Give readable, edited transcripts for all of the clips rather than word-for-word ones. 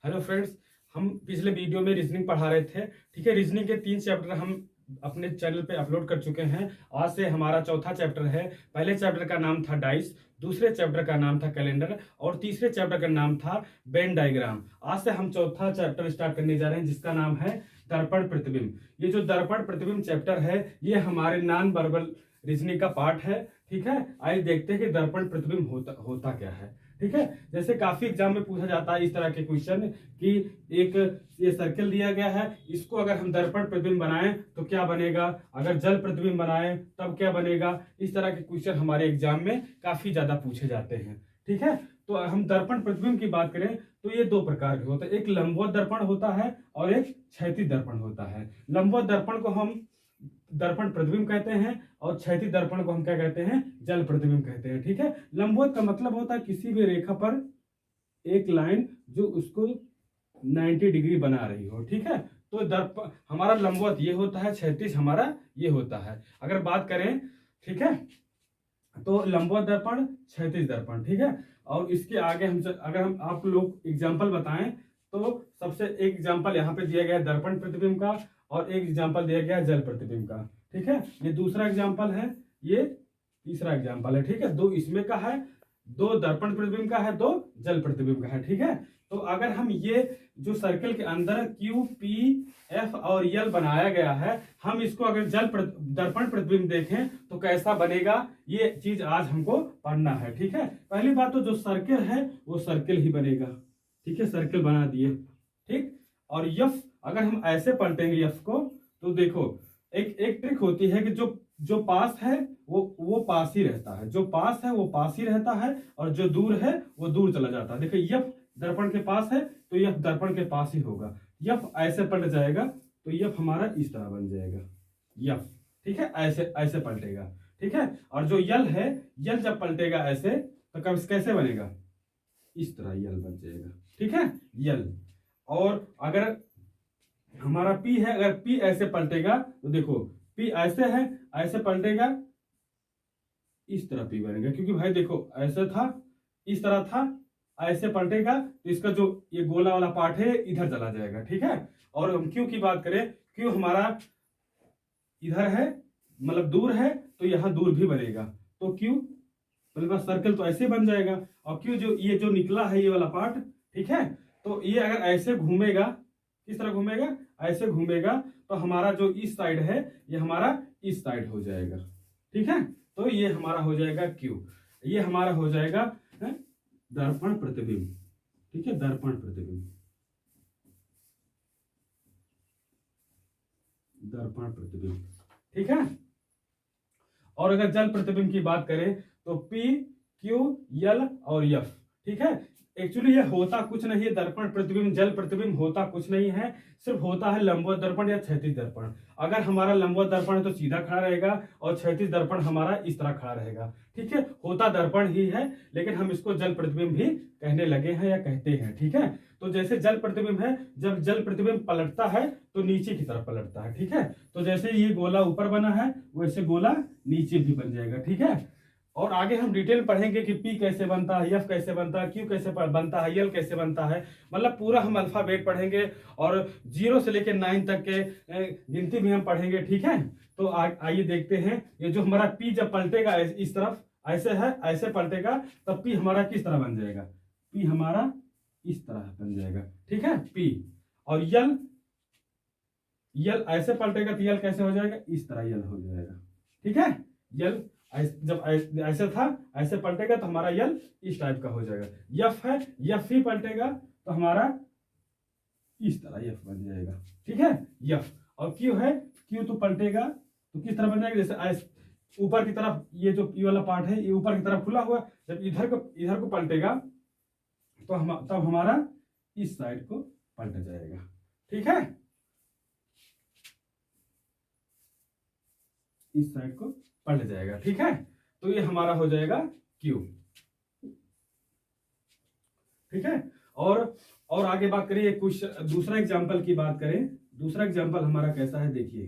Hello friends, हम पिछले video में रीजनिंग पढ़ा रहे थे। ठीक है, रीजनिंग के 3 चैप्टर हम अपने चैनल पे अपलोड कर चुके हैं। आज से हमारा चौथा चैप्टर है। पहले चैप्टर का नाम था डाइस, दूसरे चैप्टर का नाम था कैलेंडर और तीसरे चैप्टर का नाम था वेन डायग्राम। आज से हम चौथा चैप्टर स्टार्ट करने जा रहे हैं जिसका नाम है दर्पण प्रतिबिंब। ये जो दर्पण प्रतिबिंब चैप्टर है ये हमारे नॉन वर्बल रीजनिंग का पार्ट है। ठीक है, आइए देखते हैं कि दर्पण प्रतिबिंब होता क्या है। ठीक है, जैसे काफी एग्जाम में पूछा जाता है इस तरह के क्वेश्चन कि एक ये सर्कल दिया गया है, इसको अगर हम दर्पण प्रतिबिंब बनाएं तो क्या बनेगा, अगर जल प्रतिबिंब बनाएं तब क्या बनेगा। इस तरह के क्वेश्चन हमारे एग्जाम में काफी ज्यादा पूछे जाते हैं। ठीक है, तो हम दर्पण प्रतिबिंब की बात करें तो ये 2 प्रकार के होते हैं। एक लंबवत दर्पण होता है और एक क्षैतिज दर्पण होता है। लंबवत दर्पण को हम दर्पण प्रतिबिंब कहते हैं और क्षैतिज दर्पण को हम क्या कहते हैं, जल प्रतिबिंब कहते हैं। ठीक है, लंबवत का मतलब होता है किसी भी रेखा पर एक लाइन जो उसको 90 डिग्री बना रही हो। ठीक है, तो दर्पण हमारा लंबवत ये होता है, क्षैतिज हमारा ये होता है। अगर बात करें, ठीक है, तो लंबवत दर्पण, क्षैतिज दर्पण। ठीक है, और इसके आगे अगर हम आप लोग एग्जाम्पल बताएं तो सबसे एक एग्जाम्पल यहाँ पे दिया गया है दर्पण प्रतिबिंब का और एक एग्जाम्पल दिया गया है जल प्रतिबिंब का। ठीक है, ये दूसरा एग्जाम्पल है, ये तीसरा एग्जाम्पल है। ठीक है, 2 इसमें का है, 2 दर्पण प्रतिबिंब का है, 2 जल प्रतिबिंब का है। ठीक है, तो अगर हम ये जो सर्कल के अंदर क्यू पी एफ और यल बनाया गया है, हम इसको अगर दर्पण प्रतिबिंब देखें तो कैसा बनेगा, ये चीज आज हमको पढ़ना है। ठीक है, पहली बात तो जो सर्कल है वो सर्कल ही बनेगा। ठीक है, सर्कल बना दिए। ठीक, और यफ अगर हम ऐसे पलटेंगे यफ को तो देखो एक ट्रिक होती है कि जो पास है वो पास ही रहता है, जो पास है वो पास ही रहता है और जो दूर है वो दूर चला जाता है। देखो यफ दर्पण के पास है तो यफ दर्पण के पास ही होगा। यफ ऐसे पलट जाएगा तो यफ हमारा इस तरह बन जाएगा यफ। ठीक है, ऐसे ऐसे पलटेगा। ठीक है, और जो यल है, यल जब पलटेगा ऐसे तो कब कैसे बनेगा, इस तरह यल बन जाएगा। ठीक है, यल। और अगर हमारा पी है, अगर पी ऐसे पलटेगा तो देखो पी ऐसे है, ऐसे पलटेगा इस तरह पी बनेगा, क्योंकि भाई देखो ऐसे था, इस तरह था, ऐसे पलटेगा तो इसका जो ये गोला वाला पार्ट है इधर चला जाएगा। ठीक है, और हम क्यू की बात करें, क्यू हमारा इधर है मतलब दूर है तो यहां दूर भी बनेगा, तो क्यू मतलब सर्कल तो ऐसे बन जाएगा। और क्यू जो ये जो निकला है ये वाला पार्ट, ठीक है, तो ये अगर ऐसे घूमेगा, किस तरह घूमेगा, ऐसे घूमेगा तो हमारा जो इस साइड है ये हमारा इस साइड हो जाएगा। ठीक है, तो ये हमारा हो जाएगा क्यू, ये हमारा हो जाएगा दर्पण प्रतिबिंब। ठीक है, दर्पण प्रतिबिंब, दर्पण प्रतिबिंब। ठीक है, और अगर जल प्रतिबिंब की बात करें तो पी क्यू यल और यफ। ठीक है, एक्चुअली ये होता कुछ नहीं है, दर्पण प्रतिबिंब जल प्रतिबिंब होता कुछ नहीं है, सिर्फ होता है लंबवत दर्पण या क्षैतिज दर्पण। अगर हमारा लंबवत दर्पण है तो सीधा खड़ा रहेगा और क्षैतिज दर्पण हमारा इस तरह खड़ा रहेगा। ठीक है, होता दर्पण ही है, लेकिन हम इसको जल प्रतिबिंब भी कहने लगे हैं या कहते हैं। ठीक है, तो जैसे जल प्रतिबिंब है, जब जल प्रतिबिंब पलटता है तो नीचे की तरफ पलटता है। ठीक है, तो जैसे ये गोला ऊपर बना है वैसे गोला नीचे भी बन जाएगा। ठीक है, और आगे हम डिटेल पढ़ेंगे कि पी कैसे बनता है, एफ कैसे बनता है, क्यू कैसे बनता है, यल कैसे बनता है, मतलब पूरा हम अल्फाबेट पढ़ेंगे और 0 से लेकर 9 तक के गिनती भी हम पढ़ेंगे। ठीक है, तो आइए देखते हैं। ये जो हमारा पी जब पलटेगा इस तरफ ऐसे है, ऐसे पलटेगा तब पी हमारा किस तरह बन जाएगा, पी हमारा इस तरह बन जाएगा। ठीक है, पी। और यल, यल ऐसे पलटेगा तो यल कैसे हो जाएगा, इस तरह यल हो जाएगा। ठीक है, यल जब ऐसे था ऐसे पलटेगा तो हमारा यल इस टाइप का हो जाएगा। यफ है, यफ ही पलटेगा तो हमारा इस तरह यफ बन जाएगा। ठीक है, यफ। और क्यू है, क्यू तो पलटेगा तो किस तरह बन जाएगा, जैसे ऊपर की तरफ ये जो ये वाला पार्ट है ये ऊपर की तरफ खुला हुआ, जब इधर को पलटेगा तो तब हमारा इस साइड को पलट जाएगा। ठीक है, इस साइड को पलट जाएगा। ठीक है, तो ये हमारा हो जाएगा क्यू। ठीक है, और आगे बात करिए, कुछ दूसरा एग्जांपल की बात करें। दूसरा एग्जांपल हमारा कैसा है देखिए,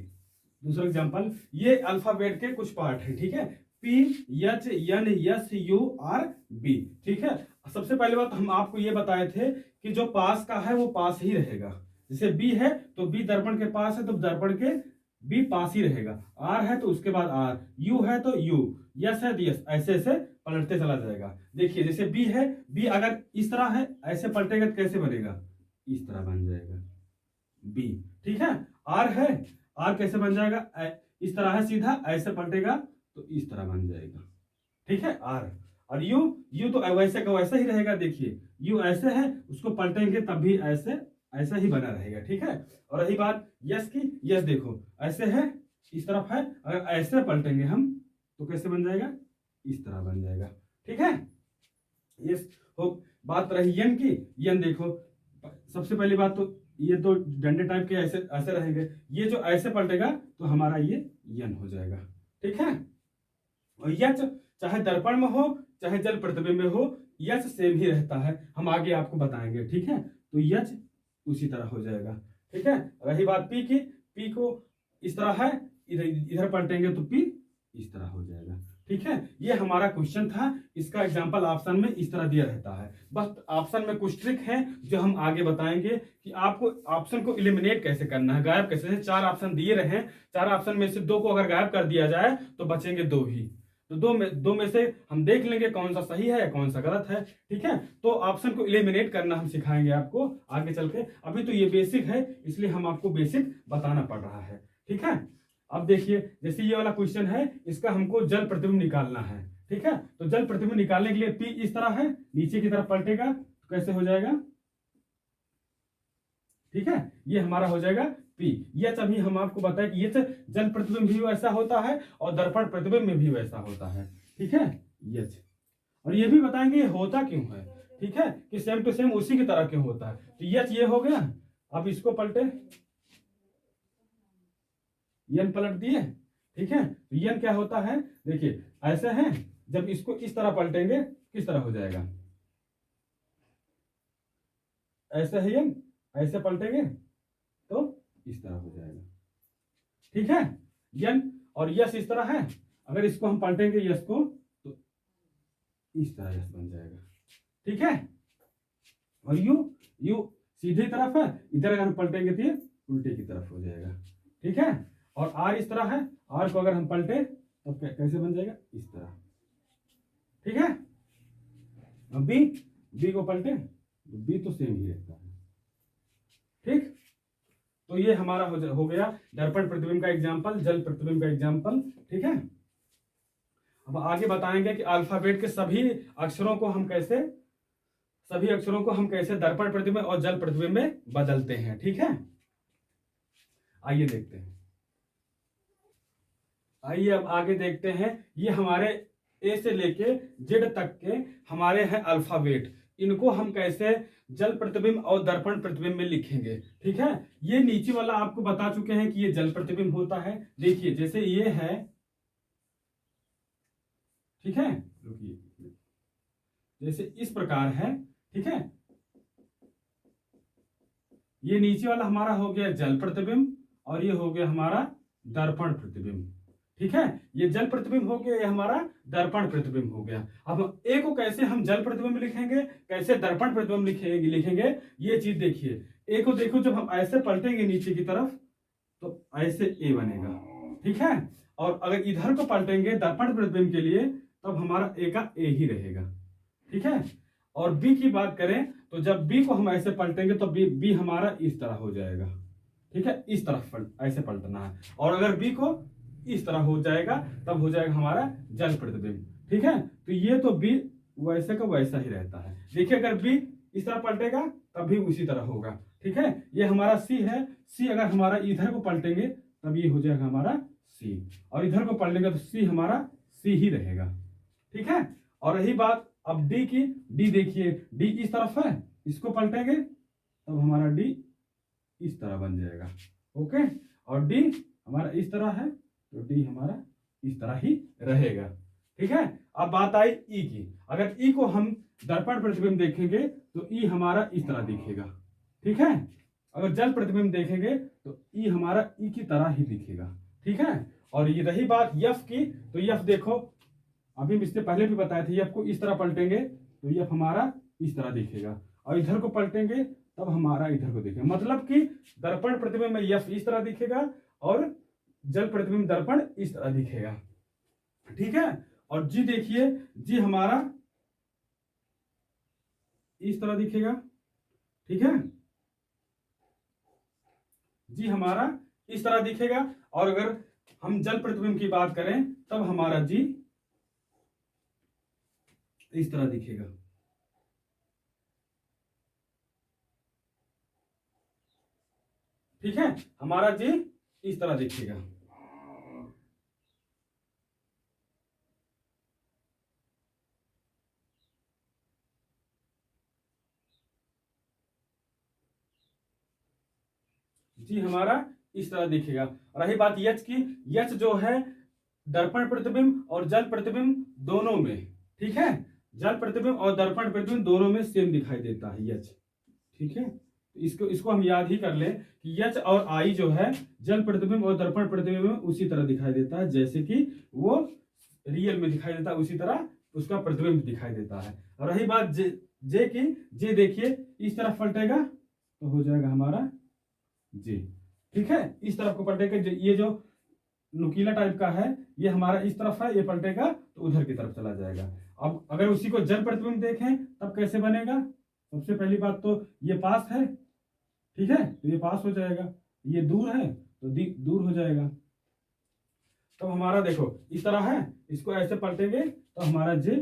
दूसरा एग्जांपल ये अल्फाबेट के कुछ पार्ट है। ठीक है, P H N S U R B. ठीक है, सबसे पहले बात हम आपको ये बताए थे कि जो पास का है वो पास ही रहेगा। जैसे बी है तो बी दर्पण के पास है तो दर्पण के बी पास ही रहेगा। आर है तो उसके बाद आर, यू है तो यू, यस है तो यस, ऐसे ऐसे पलटते चला जाएगा। देखिए जैसे बी है, बी अगर इस तरह है ऐसे पलटेगा तो कैसे बनेगा, इस तरह बन जाएगा बी। ठीक है। आर है, आर कैसे बन जाएगा, इस तरह है सीधा, ऐसे पलटेगा तो इस तरह बन जाएगा। ठीक है आर। और यू, यू तो वैसे का वैसा ही रहेगा। देखिए यू ऐसे है, उसको पलटेंगे तब भी ऐसे ऐसा ही बना रहेगा। ठीक है। और रही बात यस की, यस देखो ऐसे है, इस तरफ है, अगर ऐसे पलटेंगे हम तो कैसे बन जाएगा, इस तरह बन जाएगा। ठीक है। यस हो। बात रही यन की, यन देखो सबसे पहली बात तो ये तो डंडे टाइप के ऐसे ऐसे रहेंगे, ये जो ऐसे पलटेगा तो हमारा ये यन हो जाएगा। ठीक है। और यच चाहे दर्पण में हो चाहे जल प्रतिबिंब में हो, यच सेम ही रहता है, हम आगे आपको बताएंगे। ठीक है। तो यच उसी तरह हो जाएगा। ठीक है। रही बात पी की, पी को इस तरह है, इधर इधर पलटेंगे तो पी इस तरह हो जाएगा। ठीक है। ये हमारा क्वेश्चन था, इसका एग्जांपल ऑप्शन में इस तरह दिया रहता है। बस ऑप्शन में कुछ ट्रिक है जो हम आगे बताएंगे कि आपको ऑप्शन को इलिमिनेट कैसे करना है, गायब कैसे। 4 ऑप्शन दिए रहे, 4 ऑप्शन में से 2 को अगर गायब कर दिया जाए तो बचेंगे 2 ही। तो दो में से हम देख लेंगे कौन सा सही है या कौन सा गलत है। ठीक है। तो ऑप्शन को इलिमिनेट करना हम सिखाएंगे आपको आगे चल के। अभी तो ये बेसिक है इसलिए हम आपको बेसिक बताना पड़ रहा है। ठीक है। अब देखिए जैसे ये वाला क्वेश्चन है, इसका हमको जल प्रतिबिंब निकालना है। ठीक है। तो जल प्रतिबिंब निकालने के लिए पी इस तरह है, नीचे की तरफ पलटेगा तो कैसे हो जाएगा, ठीक है, ये हमारा हो जाएगा पी। ये अभी हम आपको बताएं कि ये जल प्रतिबिंब भी वैसा होता है और दर्पण प्रतिबिंब में भी वैसा होता है। ठीक है। ये और ये भी बताएंगे ये होता क्यों है। ठीक है, कि सेम टू सेम उसी की तरह क्यों होता है। तो ये हो गया। अब इसको पलटे, यन पलट दिए। ठीक है। तो यन क्या होता है, देखिए ऐसे है, जब इसको इस तरह पलटेंगे किस तरह हो जाएगा, ऐसे है यन, ऐसे पलटेंगे तो इस तरह हो जाएगा। ठीक है। यन और यस इस तरह है, अगर इसको हम पलटेंगे यस को तो इस तरह यस बन जाएगा। ठीक है। और यू, यू सीधी तरफ है, इधर अगर हम पलटेंगे तो ये उल्टे की तरफ हो जाएगा। ठीक है। और आर इस तरह है, आर को अगर हम पलटे तो कैसे बन जाएगा, इस तरह। ठीक है। अब बी, बी को पलटे तो बी तो सेम ही रहता है। ठीक। तो ये हमारा हो गया दर्पण प्रतिबिंब का एग्जाम्पल, जल प्रतिबिंब का एग्जाम्पल। ठीक है। अब आगे बताएंगे कि अल्फाबेट के सभी अक्षरों को हम कैसे दर्पण प्रतिबिंब और जल प्रतिबिंब में बदलते हैं। ठीक है। आइए देखते हैं। आइए अब आगे देखते हैं। ये हमारे ए से लेके जेड तक के हमारे हैं अल्फाबेट, इनको हम कैसे जल प्रतिबिंब और दर्पण प्रतिबिंब में लिखेंगे। ठीक है। ये नीचे वाला आपको बता चुके हैं कि ये जल प्रतिबिंब होता है। देखिए जैसे ये है, ठीक है, रुकिए, जैसे इस प्रकार है। ठीक है। ये नीचे वाला हमारा हो गया जल प्रतिबिंब और ये हो गया हमारा दर्पण प्रतिबिंब। ठीक है। ये जल प्रतिबिंब हो गया, ये हमारा दर्पण प्रतिबिंब हो गया। अब ए को कैसे हम जल प्रतिबिंब लिखेंगे, कैसे दर्पण प्रतिबिंब लिखेंगे ये चीज देखिए। ए को देखो, जब हम ऐसे पलटेंगे नीचे की तरफ तो ऐसे ए बनेगा। ठीक है। और अगर इधर को पलटेंगे दर्पण प्रतिबिंब के लिए तब हमारा ए का ए ही रहेगा। ठीक है। और बी की बात करें तो जब बी को हम ऐसे पलटेंगे तो बी हमारा इस तरह हो जाएगा। ठीक है। इस तरफ ऐसे पलटना है। और अगर बी को इस तरह हो जाएगा तब हो जाएगा हमारा जल प्रतिबिंब। ठीक है। तो ये तो बी वैसे का वैसा ही रहता है। देखिए अगर बी इस तरह पलटेगा तब भी उसी तरह होगा। ठीक है। ये हमारा सी है, सी अगर हमारा इधर को पलटेंगे तब ये हो जाएगा हमारा सी, और इधर को पलटेंगे तो सी हमारा सी ही रहेगा। ठीक है। और रही बात अब डी की, डी देखिए, डी इस तरफ है, इसको पलटेंगे तब हमारा डी इस तरह बन जाएगा। ओके। और डी हमारा इस तरह है तो डी हमारा इस तरह ही रहेगा। ठीक है। अब बात आई ई की, अगर ई को हम दर्पण प्रतिबिंब देखेंगे तो ई हमारा इस तरह दिखेगा। ठीक है। अगर जल प्रतिबिंब देखेंगे तो ई हमारा ई की तरह ही दिखेगा। ठीक है। और ये रही बात यफ की, तो यफ देखो, अभी इससे पहले भी बताए थे, यफ को इस तरह पलटेंगे तो ये हमारा इस तरह दिखेगा, और इधर को पलटेंगे तब हमारा इधर को दिखेगा। मतलब कि दर्पण प्रतिबिंब में एफ इस तरह दिखेगा और जल प्रतिबिंब दर्पण इस तरह दिखेगा, ठीक है। और जी देखिए, जी हमारा इस तरह दिखेगा, ठीक है। जी हमारा इस तरह दिखेगा, और अगर हम जल प्रतिबिंब की बात करें तब हमारा जी इस तरह दिखेगा, ठीक है। हमारा जी इस तरह दिखेगा। जी हमारा इस तरह दिखेगा। रही बात यच की, यच जो है दर्पण प्रतिबिंब और जल प्रतिबिंब दोनों में, ठीक है, जल प्रतिबिंब और दर्पण प्रतिबिंब दोनों में सेम दिखाई देता है यच, ठीक है। इसको इसको हम याद ही कर लें कि यच और आई जो है जल प्रतिबिंब और दर्पण प्रतिबिंब में उसी तरह दिखाई देता है, जैसे कि वो रियल में दिखाई देता है उसी तरह उसका प्रतिबिंब दिखाई देता है। और रही बात जे की, जे देखिए इस तरफ पलटेगा तो हो जाएगा हमारा जी, ठीक है। इस तरफ को पलटेगा, ये जो नुकीला टाइप का है ये हमारा इस तरफ है, ये पलटेगा तो उधर की तरफ चला जाएगा। अब अगर उसी को जल प्रतिबिंब देखें तब कैसे बनेगा, सबसे पहली बात तो ये पास है, ठीक है, तो ये पास हो जाएगा, ये दूर है तो दूर हो जाएगा। तो हमारा देखो इस तरह है, इसको ऐसे पलटेंगे तो हमारा जे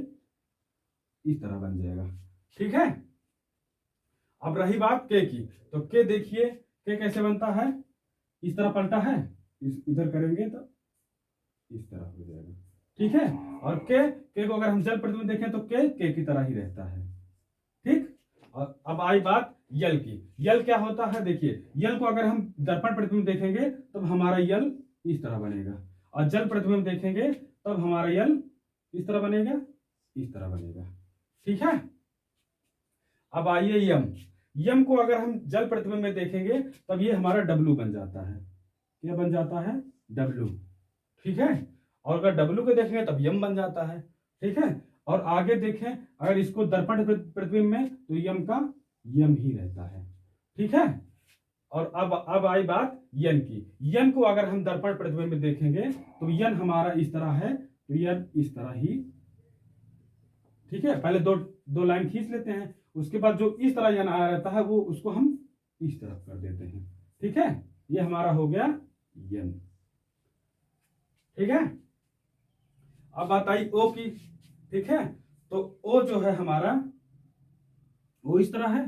इस तरह बन जाएगा, ठीक है। अब रही बात के की, तो के देखिए के कैसे बनता है, इस तरह पलटा है, इधर करेंगे तो इस तरह हो जाएगा, ठीक है। और के को अगर हम जल प्रतिबिंब देखें तो के की तरह ही रहता है, ठीक। और अब आई बात यल की, यल क्या होता है, देखिए यल को अगर हम दर्पण प्रतिबिंब देखेंगे तब हमारा यल इस तरह बनेगा, और जल प्रतिबिंब देखेंगे तब हमारा यल इस तरह बनेगा, इस तरह बनेगा, ठीक है। अब आइए यम, यम को अगर हम जल प्रतिबिंब में देखेंगे तब ये हमारा डब्लू बन जाता है, क्या बन जाता है, डब्लू, ठीक है। और अगर डब्लू को देखेंगे तब यम बन जाता है, ठीक है। और आगे देखें अगर इसको दर्पण प्रतिबिंब में तो यम का यम ही रहता है, ठीक है। और अब आई बात यन की, यन को अगर हम दर्पण प्रतिबिंब में देखेंगे तो यन हमारा इस तरह है, तो यन इस तरह ही, ठीक है। पहले दो लाइन खींच लेते हैं, उसके बाद जो इस तरह यन आया रहता है वो उसको हम इस तरफ कर देते हैं, ठीक है। ये हमारा हो गया यन, ठीक है। अब बात आई ओ की, ठीक है। तो ओ जो है हमारा वो इस तरह है,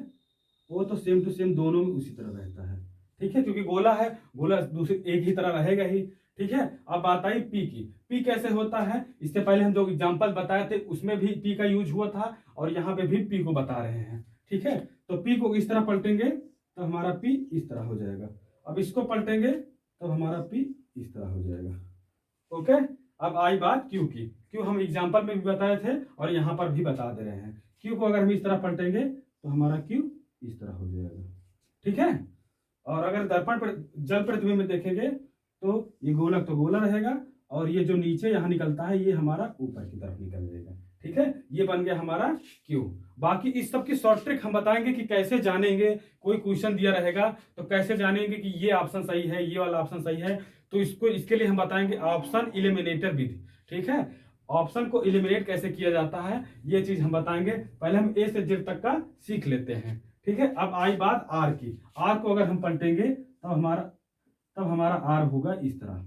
वो तो सेम टू सेम दोनों में उसी तरह रहता है, ठीक है, क्योंकि गोला है, गोला दूसरी एक ही तरह रहेगा ही, ठीक है। अब बात आई पी की, पी कैसे होता है, इससे पहले हम जो एग्जांपल बताए थे उसमें भी पी का यूज हुआ था और यहाँ पे भी पी को बता रहे हैं, ठीक है। तो पी को इस तरह पलटेंगे तो हमारा पी इस तरह हो जाएगा, अब इसको पलटेंगे तो हमारा पी इस तरह हो जाएगा, ओके। अब आई बात क्यू की, क्यू हम एग्जाम्पल में भी बताए थे और यहाँ पर भी बता दे रहे हैं, क्यू को अगर हम इस तरह पलटेंगे तो हमारा क्यू इस तरह हो जाएगा, ठीक है। और अगर दर्पण पर जल प्रतिबिंब में देखेंगे तो ये गोलक तो गोला रहेगा और ये जो नीचे यहाँ निकलता है ये हमारा ऊपर की तरफ निकल जाएगा, ठीक है। ये बन गया हमारा क्यू। बाकी इस सब की शॉर्ट ट्रिक हम बताएंगे कि कैसे जानेंगे, कोई क्वेश्चन दिया रहेगा तो कैसे जानेंगे कि ये ऑप्शन सही है, ये वाला ऑप्शन सही है, तो इसके लिए हम बताएंगे ऑप्शन इलिमिनेटर विधि, ठीक है। ऑप्शन को इलिमिनेट कैसे किया जाता है ये चीज हम बताएंगे, पहले हम ए से जेड तक का सीख लेते हैं, ठीक है। अब आई बात आर की, आर को अगर हम पलटेंगे तब हमारा आर होगा इस तरह,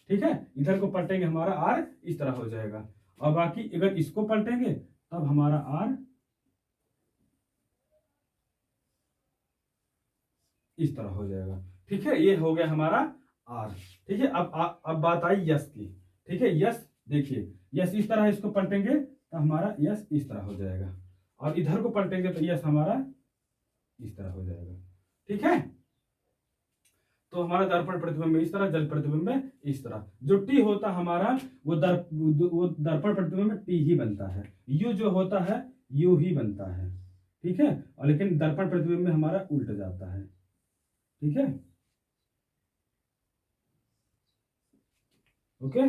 ठीक है। इधर को पलटेंगे हमारा आर इस तरह हो जाएगा, और बाकी अगर इसको पलटेंगे तब हमारा आर इस तरह हो जाएगा, ठीक है। ये हो गया हमारा आर, ठीक है। अब बात आई यस की, ठीक है। यस देखिए, यस इस तरह इसको पलटेंगे तो हमारा यस इस तरह हो जाएगा, और इधर को पलटेंगे तो यस हमारा इस तरह हो जाएगा, ठीक है। तो हमारा दर्पण प्रतिबिंब में इस तरह, जल प्रतिबिंब में इस तरह। जो टी होता हमारा वो दर्पण प्रतिबिंब में टी ही बनता है, यू जो होता है यू ही बनता है, ठीक है। और लेकिन दर्पण प्रतिबिंब में हमारा उल्ट जाता है, ठीक है, ओके।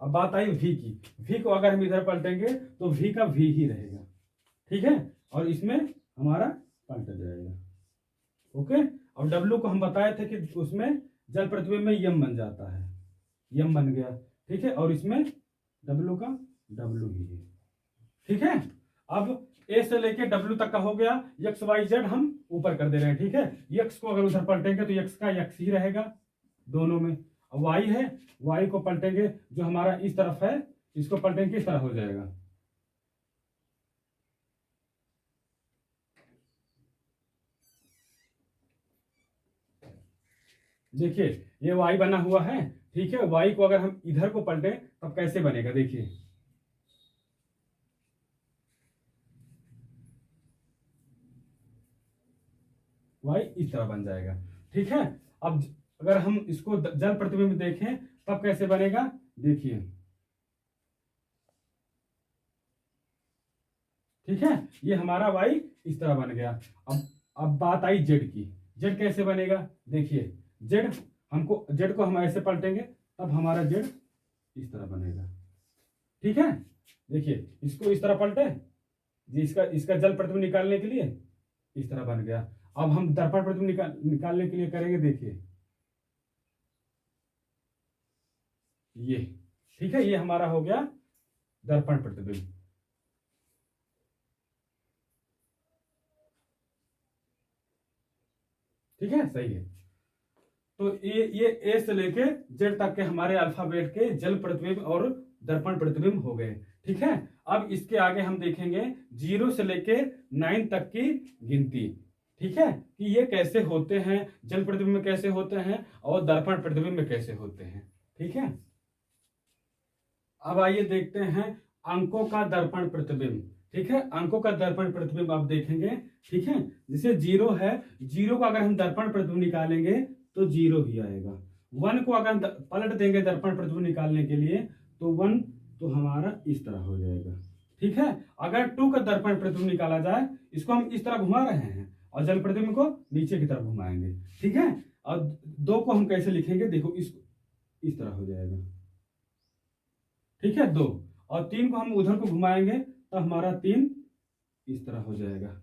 अब बात आई वी की। वी को अगर हम इधर पलटेंगे तो वी का वी ही रहेगा, ठीक है, और इसमें हमारा पलट जाएगा। ओके। और डब्लू को हम बताए थे कि उसमें जल प्रतिबिंब में यम बन जाता है, यम बन गया, ठीक है, और इसमें डब्लू का डब्लू ही है, ठीक है। अब ए से लेके डब्लू तक का हो गया, एक्स वाई जेड हम ऊपर कर दे रहे हैं, ठीक है। एक्स को अगर उधर पलटेंगे तो एक्स का एक्स ही रहेगा दोनों में। अब वाई है, वाई को पलटेंगे जो हमारा इस तरफ है, इसको पलटेंगे किस तरह हो जाएगा, देखिए ये वाई बना हुआ है, ठीक है। वाई को अगर हम इधर को पलटे तब कैसे बनेगा, देखिए वाई इस तरह बन जाएगा, ठीक है। अब अगर हम इसको जल प्रतिबिंब देखें तब कैसे बनेगा, देखिए, ठीक है, ये हमारा वाई इस तरह बन गया। अब बात आई जेड की। जेड कैसे बनेगा, देखिए जेड, हमको जेड को हम ऐसे पलटेंगे तब हमारा जेड इस तरह बनेगा, ठीक है। देखिए इसको इस तरह पलटे जी, इसका इसका जल प्रतिबिंब निकालने के लिए इस तरह बन गया। अब हम दर्पण प्रतिबिंब निकालने के लिए करेंगे, देखिए ये, ठीक है, ये हमारा हो गया दर्पण प्रतिबिंब, ठीक है, सही है। तो ये ए से लेके जेड तक के हमारे अल्फाबेट के जल प्रतिबिंब और दर्पण प्रतिबिंब हो गए, ठीक है। अब इसके आगे हम देखेंगे 0 से लेके 9 तक की गिनती, ठीक है, कि ये कैसे होते हैं, जल प्रतिबिंब में कैसे होते हैं और दर्पण प्रतिबिंब में कैसे होते हैं, ठीक है। अब आइए देखते हैं अंकों का दर्पण प्रतिबिंब, ठीक है। अंकों का दर्पण प्रतिबिंब आप देखेंगे, ठीक है। जैसे 0 है, 0 का अगर हम दर्पण प्रतिबिंब निकालेंगे तो 0 ही आएगा। 1 को अगर पलट देंगे दर्पण प्रतिबिंब निकालने के लिए तो 1 तो हमारा इस तरह हो जाएगा, ठीक है। अगर 2 का दर्पण प्रतिबिंब निकाला जाए, इसको हम इस तरह घुमा रहे हैं और जल प्रतिबिंब को नीचे की तरफ घुमाएंगे, ठीक है। और 2 को हम कैसे लिखेंगे, देखो इस तरह हो जाएगा, ठीक है, 2। और 3 को हम उधर को घुमाएंगे तो हमारा 3 इस तरह हो जाएगा,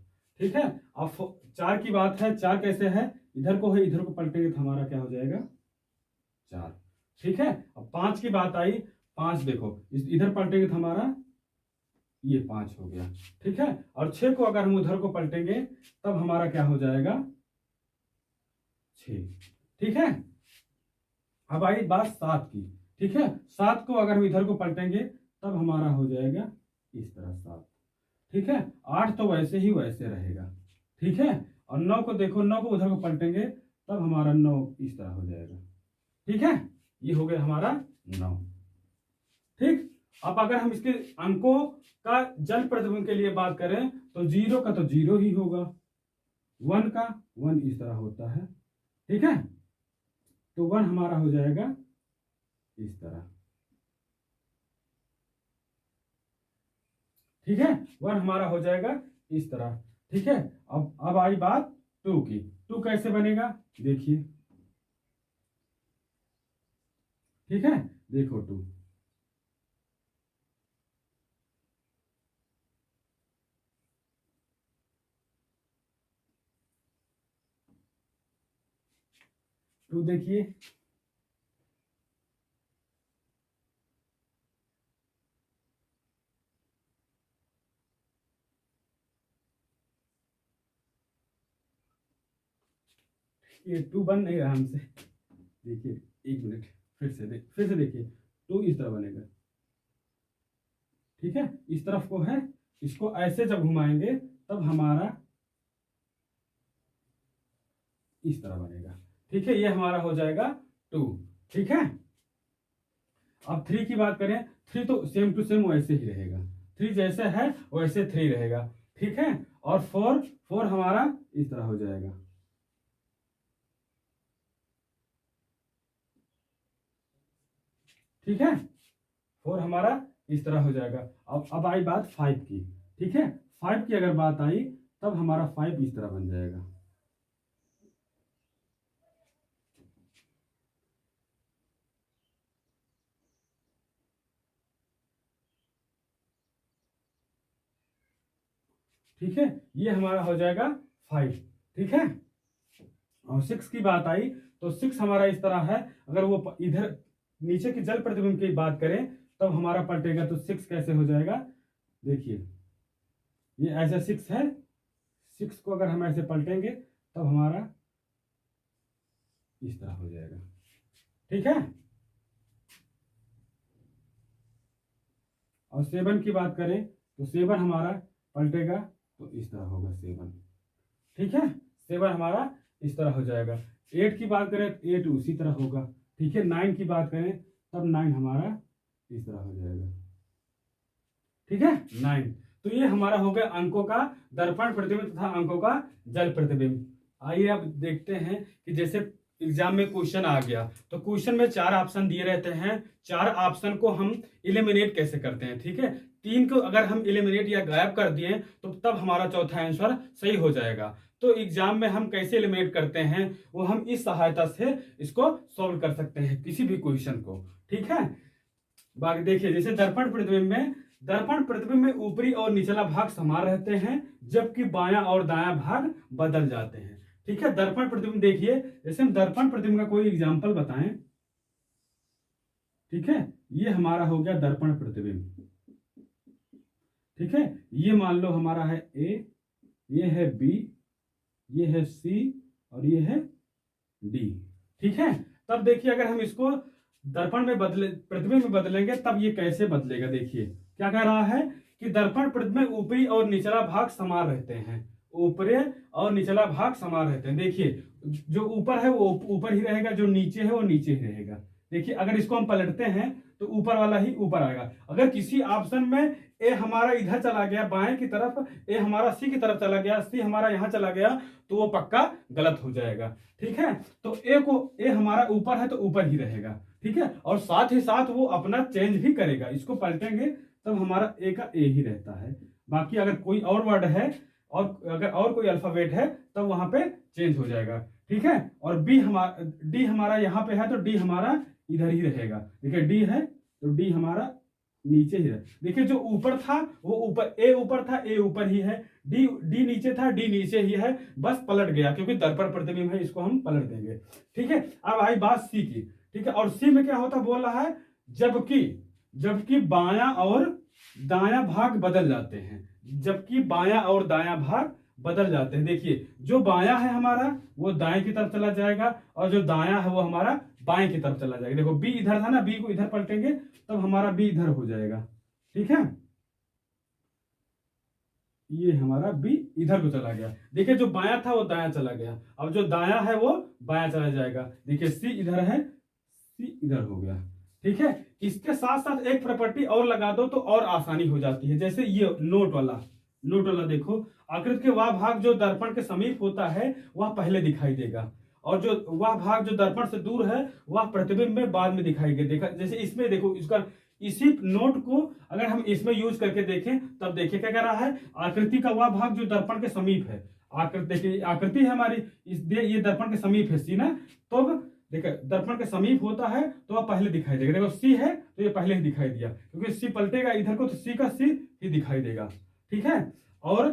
ठीक है। अब 4 की बात है, 4 कैसे है, इधर को है, इधर को पलटेंगे तो हमारा क्या हो जाएगा, 4, ठीक है। अब 5 की बात आई, 5 देखो इधर पलटेंगे तो हमारा ये 5 हो गया, ठीक है। और 6 को अगर हम उधर को पलटेंगे तब हमारा क्या हो जाएगा, 6, ठीक है। अब आई बात 7 की, ठीक है। 7 को अगर हम इधर को पलटेंगे तब हमारा हो जाएगा इस तरह 7, ठीक है। 8 तो वैसे ही वैसे रहेगा, ठीक है। और 9 को देखो, 9 को उधर को पलटेंगे तब हमारा 9 इस तरह हो जाएगा, ठीक है। ये हो गया हमारा 9, ठीक। अब अगर हम इसके अंकों का जल प्रतिबिंब के लिए बात करें तो 0 का तो 0 ही होगा, 1 का 1 इस तरह होता है, ठीक है। तो 1 हमारा हो जाएगा इस तरह, ठीक है। 1 हमारा हो जाएगा इस तरह, ठीक है। अब आई बात 2 की। 2 कैसे बनेगा, देखिए, ठीक है, देखो 2, देखिए, ये 2 बन नहीं रहा हमसे, देखिए 1 मिनट, फिर से देखिए, 2 इस तरह बनेगा, ठीक है। इस तरफ को है, इसको ऐसे जब घुमाएंगे तब हमारा इस तरह बनेगा, ठीक है। ये हमारा हो जाएगा 2, ठीक है। अब 3 की बात करें, 3 तो सेम टू सेम वैसे ही रहेगा, 3 जैसे है वैसे 3 रहेगा, ठीक है। और 4 हमारा इस तरह हो जाएगा, ठीक है। 4 हमारा इस तरह हो जाएगा। अब आई बात 5 की, ठीक है। 5 की अगर बात आई तब हमारा 5 इस तरह बन जाएगा, ठीक है, ये हमारा हो जाएगा 5। ठीक है, और 6 की बात आई तो 6 हमारा इस तरह है। अगर वो इधर नीचे की जल प्रतिबिंब की बात करें तब हमारा पलटेगा तो 6 कैसे हो जाएगा, देखिए ये ऐसा 6 है, 6 को अगर हम ऐसे पलटेंगे तब हमारा इस तरह हो जाएगा। ठीक है, और 7 की बात करें तो 7 हमारा पलटेगा तो इस तरह होगा 7। ठीक है, 7 हमारा इस तरह हो जाएगा। 8 की बात करें तो 8 उसी तरह होगा। ठीक है, 9 की बात करें तब 9 हमारा इस तरह हो जाएगा। ठीक है, 9। तो ये हमारा हो गया अंकों का दर्पण प्रतिबिंब तथा अंकों का जल प्रतिबिंब। आइए अब देखते हैं कि जैसे एग्जाम में क्वेश्चन आ गया तो क्वेश्चन में 4 ऑप्शन दिए रहते हैं, 4 ऑप्शन को हम इलिमिनेट कैसे करते हैं। ठीक है, 3 को अगर हम इलिमिनेट या गायब कर दिए तो तब हमारा चौथा आंसर सही हो जाएगा। तो एग्जाम में हम कैसे एलिमिनेट करते हैं वो हम इस सहायता से इसको सॉल्व कर सकते हैं किसी भी क्वेश्चन को। ठीक है, बाकी देखिए जैसे दर्पण प्रतिबिंब में ऊपरी और निचला भाग समान रहते हैं जबकि बायां और दायां भाग बदल जाते हैं। ठीक है, दर्पण प्रतिबिंब देखिए, जैसे हम दर्पण प्रतिबिंब का कोई एग्जांपल बताएं। ठीक है, ये हमारा हो गया दर्पण प्रतिबिंब। ठीक है, ये मान लो हमारा है ए, ये है बी, ये है सी और ये है डी। ठीक है, तब देखिए अगर हम इसको दर्पण में प्रतिबिंब में बदलेंगे तब ये कैसे बदलेगा। देखिए क्या कह रहा है कि दर्पण प्रतिबिंब में ऊपरी और निचला भाग समान रहते हैं, ऊपरी और निचला भाग समान रहते हैं। देखिए जो ऊपर है वो ऊपर ही रहेगा, जो नीचे है वो नीचे ही रहेगा। देखिए अगर इसको हम पलटते हैं तो ऊपर वाला ही ऊपर आएगा। अगर किसी ऑप्शन में ए हमारा इधर चला गया बाएं की तरफ, ए हमारा सी की तरफ चला गया, सी हमारा यहां चला गया तो वो पक्का गलत हो जाएगा। ठीक है, तो ए हमारा ऊपर है तो ऊपर ही रहेगा। ठीक है, और साथ ही साथ वो अपना चेंज भी करेगा, इसको पलटेंगे तब हमारा ए का ए ही रहता है। बाकी अगर कोई और वर्ड है और अगर और कोई अल्फाबेट है तब वहां पे चेंज हो जाएगा। ठीक है, और डी हमारा यहाँ पे है तो डी हमारा इधर ही रहेगा। देखिए डी है तो डी हमारा नीचे ही है। देखिए जो ऊपर था वो ऊपर, ए ऊपर था ए ऊपर ही है, डी नीचे था डी नीचे ही है, बस पलट गया क्योंकि दर्पण प्रतिबिंब है, इसको हम पलट देंगे। ठीक है, अब आई बात सी की। ठीक है, और सी में क्या होता बोल रहा है जबकि बायां और दायां भाग बदल जाते हैं, जबकि बायां और दायां भाग बदल जाते हैं। देखिए जो बायां है हमारा वो दाएं की तरफ चला जाएगा और जो दायां है वो हमारा बाएं की तरफ चला जाएगा। देखो बी इधर था ना, बी को इधर पलटेंगे तब हमारा बी इधर हो जाएगा। ठीक है, ये हमारा बी इधर को चला गया। देखिए जो बायां था वो दायां चला गया, अब जो दायां है वो बायां चला जाएगा। देखिए सी इधर है, सी इधर हो गया। ठीक है, इसके साथ साथ एक प्रॉपर्टी और लगा दो तो और आसानी हो जाती है। जैसे ये नोट वाला देखो, आकृति के वह भाग जो दर्पण के समीप होता है वह पहले दिखाई देगा और जो वह भाग जो दर्पण से दूर है वह प्रतिबिंब में बाद में दिखाई देगा। जैसे इसमें देखो, इसका इसी नोट को अगर हम इसमें यूज करके देखें तब देखिए क्या कह रहा है, आकृति का वह भाग जो दर्पण के समीप है, आकृति है हमारी, ये दर्पण के समीप है सी ना, तो देखो दर्पण के समीप होता है तो वह पहले दिखाई देगा। देखो सी है तो ये पहले ही दिखाई दिया क्योंकि सी पलटेगा इधर को तो सी का सी ही दिखाई देगा। ठीक है, और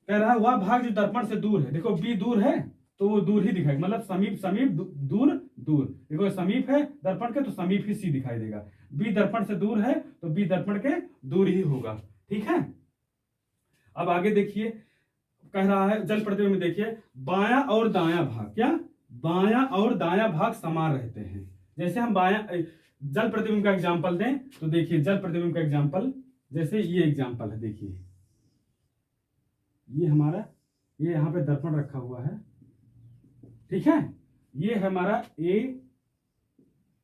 कह रहा है वह भाग जो दर्पण से दूर है, देखो बी दूर है तो वो दूर ही दिखाई, मतलब समीप दूर। देखो समीप है दर्पण के तो समीप ही सी दिखाई देगा, बी दर्पण से दूर है तो बी दर्पण के दूर ही होगा। ठीक है, अब आगे देखिए कह रहा है जल प्रतिबिंब में देखिए बायां और दायां भाग, क्या बायां और दायां भाग समान रहते हैं। जैसे हम जल प्रतिबिंब का एग्जांपल दें तो देखिए जल प्रतिबिंब का एग्जांपल, जैसे ये एग्जांपल है, देखिए ये हमारा, ये यहाँ पे दर्पण रखा हुआ है। ठीक है, ये है हमारा ए,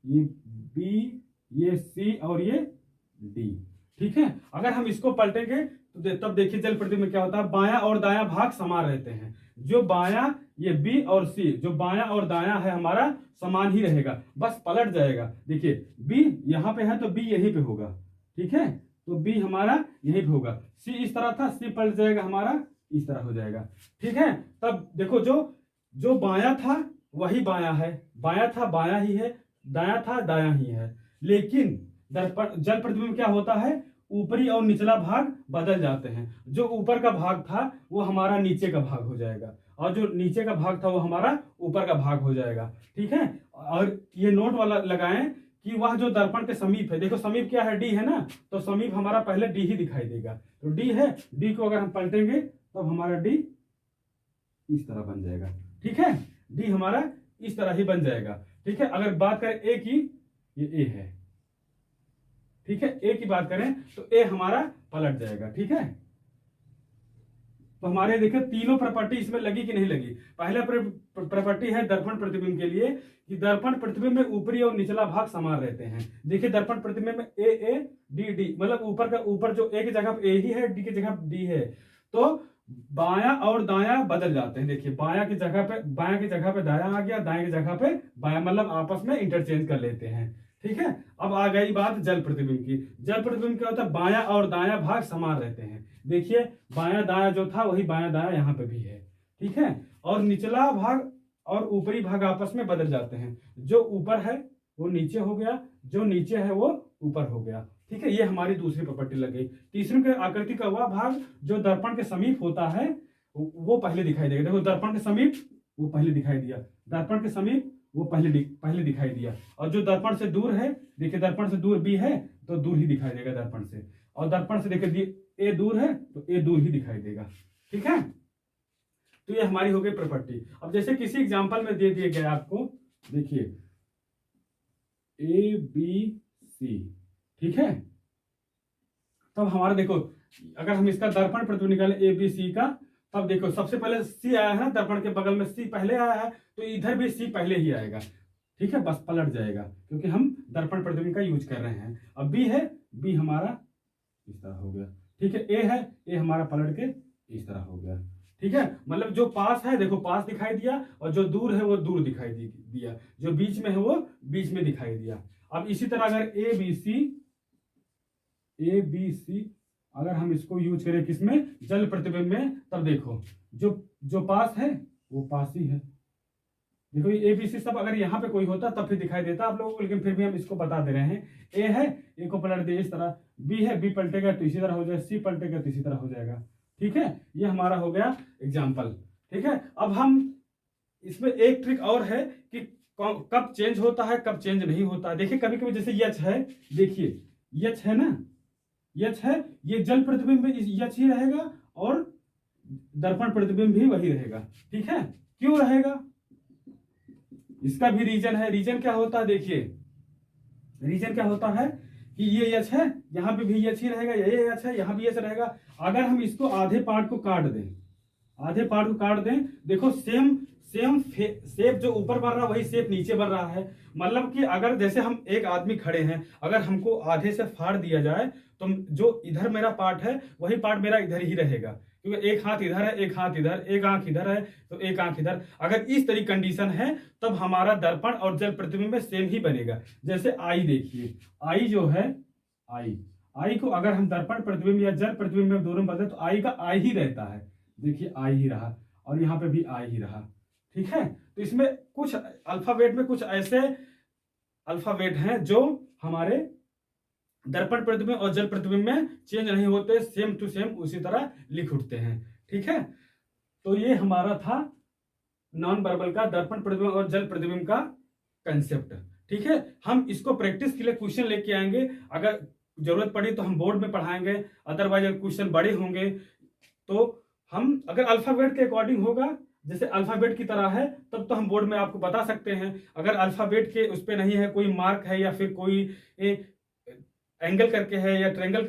ये बी, ये सी और ये डी। ठीक है, अगर हम इसको पलटेंगे तो तब देखिए जल प्रतिबिंब में क्या होता है, बायां और दायां भाग समान रहते हैं। जो बायां, ये बी और सी, जो बायां और दायां है हमारा समान ही रहेगा, बस पलट जाएगा। देखिए बी यहाँ पे है तो बी यहीं पे होगा। ठीक है, तो बी हमारा यहीं पे होगा, सी इस तरह था, सी पलट जाएगा हमारा इस तरह हो जाएगा। ठीक है, तब देखो जो बायां था वही बायां है, बायां था बायां ही है, दायां था दायां ही है। लेकिन जल प्रतिबिंब क्या होता है, ऊपरी और निचला भाग बदल जाते हैं। जो ऊपर का भाग था वो हमारा नीचे का भाग हो जाएगा, और जो नीचे का भाग था वो हमारा ऊपर का भाग हो जाएगा। ठीक है, और ये नोट वाला लगाएं कि वह जो दर्पण के समीप है, देखो समीप क्या है, डी है ना, तो समीप हमारा पहले डी ही दिखाई देगा। तो डी है, डी को अगर हम पलटेंगे तब हमारा डी इस तरह बन जाएगा। ठीक है, डी हमारा इस तरह ही बन जाएगा। ठीक है, अगर बात करें ए की, ये ए है। ठीक है, ए की बात करें तो ए हमारा पलट जाएगा। ठीक है, तो हमारे देखिए तीनों प्रॉपर्टी इसमें लगी कि नहीं लगी। पहला प्रॉपर्टी है दर्पण प्रतिबिंब के लिए कि दर्पण प्रतिबिंब में ऊपरी और निचला भाग समान रहते हैं। देखिए दर्पण प्रतिबिंब में ए ए डी डी, मतलब ऊपर जो ए की जगह ए ही है, डी की जगह डी है, तो बायां और दायां बदल जाते हैं। देखिए बायां की जगह पे दायां आ गया, दाएं की जगह पे बायां, मतलब आपस में इंटरचेंज कर लेते हैं। ठीक है, अब आ गई बात जल प्रतिबिंब की। जल प्रतिबिंब क्या होता है, बायां और दायां भाग समान रहते हैं। देखिए बायां दायां जो था वही बायां दायां यहाँ पे भी है। ठीक है, और निचला भाग और ऊपरी भाग आपस में बदल जाते हैं। जो ऊपर है वो नीचे हो गया, जो नीचे है वो ऊपर हो गया। ठीक है, ये हमारी दूसरी प्रॉपर्टी लग गई। तीसरी के आकृति का वह भाग जो दर्पण के समीप होता है वो पहले दिखाई देगा। देखो दर्पण के समीप वो पहले दिखाई दिया, दर्पण के समीप वो पहले दिखाई दिया, और जो दर्पण से दूर है, देखिए दर्पण से दूर बी है तो दूर ही दिखाई देगा दर्पण से, और दर्पण से देखिए ए दूर है तो ए दूर ही दिखाई देगा। ठीक है, तो ये हमारी हो गई प्रॉपर्टी। अब जैसे किसी एग्जांपल में दे दिए गए आपको, देखिए ए बी सी। ठीक है, तब हमारा देखो अगर हम इसका दर्पण प्रतिबिंब निकालें ए बी सी का, तब देखो सबसे पहले सी आया है, दर्पण के बगल में सी पहले आया है, तो इधर भी सी पहले ही आएगा। ठीक है, बस पलट जाएगा क्योंकि हम दर्पण प्रतिबिंब का यूज कर रहे हैं। अब बी है, बी हमारा इस तरह हो गया। ठीक है, ए है, ए हमारा पलट के इस तरह हो गया। ठीक है, मतलब जो पास है देखो पास दिखाई दिया, और जो दूर है वो दूर दिखाई दिया, जो बीच में है वो बीच में दिखाई दिया। अब इसी तरह अगर ए बी सी अगर हम इसको यूज करें किसमें, जल प्रतिबिंब में, तब देखो जो पास है वो पास ही है। देखो ए बी सी सब अगर यहाँ पे कोई होता तब फिर दिखाई देता आप लोगों को, लेकिन फिर भी हम इसको बता दे रहे हैं। ए है, ए को पलट दे इस तरह, बी है, बी पलटेगा तो इसी तरह हो जाएगा, सी पलटेगा तो इसी तरह हो जाएगा। ठीक है, ये हमारा हो गया एग्जाम्पल। ठीक है, अब हम इसमें एक ट्रिक और है कि कब चेंज होता है कब चेंज नहीं होता। देखिए कभी कभी जैसे यच है, देखिए यच है ना, यच है, ये जल प्रतिबिंब में यच ही रहेगा और दर्पण प्रतिबिंब भी वही रहेगा। ठीक है, क्यों रहेगा, इसका भी रीजन है। रीजन क्या होता है, देखिए रीजन क्या होता है कि ये यच है, यहाँ पे भी यच ही रहेगा, ये यच है, यहाँ भी यच रहेगा। अगर हम इसको आधे पार्ट को काट दें, देखो सेम शेप जो ऊपर बन रहा है वही शेप नीचे बन रहा है। मतलब कि अगर जैसे हम एक आदमी खड़े हैं, अगर हमको आधे से फाड़ दिया जाए तो जो इधर मेरा पार्ट है वही पार्ट मेरा इधर ही रहेगा, क्योंकि एक हाथ इधर है, एक हाथ इधर, एक आंख इधर है तो एक आंख इधर। अगर इस तरह कंडीशन है तब हमारा दर्पण और जल प्रतिबिंब में सेम ही बनेगा। जैसे आई देखिए, आई जो है, आई को अगर हम दर्पण प्रतिबिंब या जल प्रतिबिंब में दोनों बदले तो आई का आई ही रहता है। देखिए आई ही रहा, और यहाँ पे भी आई ही रहा। ठीक है, तो इसमें कुछ अल्फाबेट में कुछ ऐसे अल्फाबेट हैं जो हमारे दर्पण प्रतिबिंब और जल प्रतिबिंब में चेंज नहीं होते, सेम टू सेम उसी तरह लिख उठते हैं। ठीक है, तो ये हमारा था नॉन वर्बल का दर्पण प्रतिबिंब और जल प्रतिबिंब का कंसेप्ट। ठीक है, हम इसको प्रैक्टिस के लिए क्वेश्चन लेके आएंगे, अगर जरूरत पड़ी तो हम बोर्ड में पढ़ाएंगे, अदरवाइज अगर क्वेश्चन बड़े होंगे तो हम, अगर अल्फाबेट के अकॉर्डिंग होगा जैसे अल्फाबेट की तरह है तब तो हम बोर्ड में आपको बता सकते हैं। अगर अल्फाबेट के उस पर नहीं है, कोई मार्क है या फिर कोई एंगल करके है या ट्रायंगल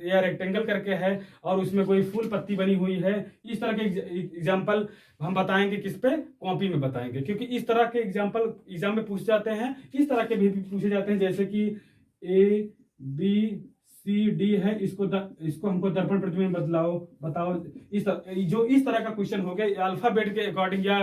या रेक्टेंगल करके है और उसमें कोई फूल पत्ती बनी हुई है, इस तरह के एग्जाम्पल हम बताएंगे किस पे, कॉपी में बताएंगे, क्योंकि इस तरह के एग्जाम्पल एग्जाम में पूछे जाते हैं। इस तरह के भी पूछे जाते हैं, जैसे कि ए बी सी डी है, इसको हमको दर्पण प्रतिबिंब बताओ। इस तरह का क्वेश्चन हो गया, अल्फाबेट के अकॉर्डिंग या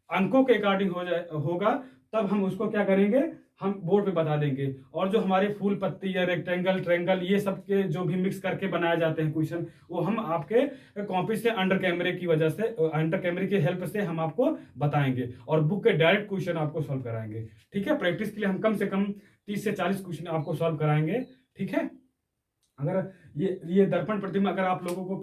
अंकों के अकॉर्डिंग होगा, तब हम उसको क्या करेंगे, हम बोर्ड पे बता देंगे। और जो हमारे फूल पत्ती या रेक्टेंगल ट्रायंगल ये सब के जो भी मिक्स करके बनाए जाते हैं क्वेश्चन, वो हम आपके कॉपी से अंडर कैमरे की हेल्प से हम आपको बताएंगे और बुक के डायरेक्ट क्वेश्चन आपको सॉल्व कराएंगे। ठीक है, प्रैक्टिस के लिए हम कम से कम 30 से 40 क्वेश्चन आपको सॉल्व कराएंगे। ठीक है, अगर ये दर्पण प्रतिबिंब अगर आप लोगों को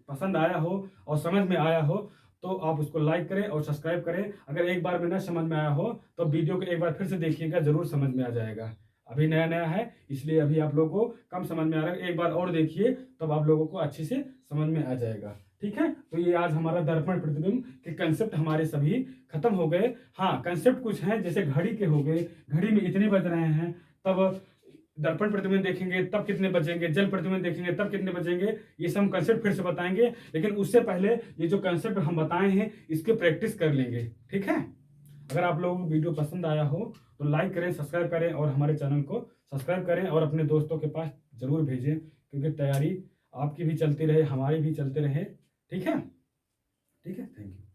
पसंद आया हो और समझ में आया हो तो आप उसको लाइक करें और सब्सक्राइब करें। अगर एक बार में ना समझ में आया हो तो वीडियो को एक बार फिर से देखिएगा, जरूर समझ में आ जाएगा। अभी नया नया है इसलिए अभी आप लोगों को कम समझ में आ रहा है, एक बार और देखिए तब आप लोगों को अच्छे से समझ में आ जाएगा। ठीक है, तो ये आज हमारा दर्पण प्रतिबिंब के कंसेप्ट हमारे सभी खत्म हो गए। हाँ, कंसेप्ट कुछ हैं जैसे घड़ी के हो गए, घड़ी में इतने बज रहे हैं, तब दर्पण प्रतिबिंब देखेंगे तब कितने बचेंगे, जल प्रतिबिंब देखेंगे तब कितने बचेंगे, ये सब कंसेप्ट फिर से बताएंगे। लेकिन उससे पहले ये जो कंसेप्ट हम बताए हैं इसके प्रैक्टिस कर लेंगे। ठीक है, अगर आप लोगों को वीडियो पसंद आया हो तो लाइक करें, सब्सक्राइब करें और हमारे चैनल को सब्सक्राइब करें और अपने दोस्तों के पास जरूर भेजें, क्योंकि तैयारी आपकी भी चलती रहे, हमारी भी चलते रहे। ठीक है, ठीक है, थैंक यू।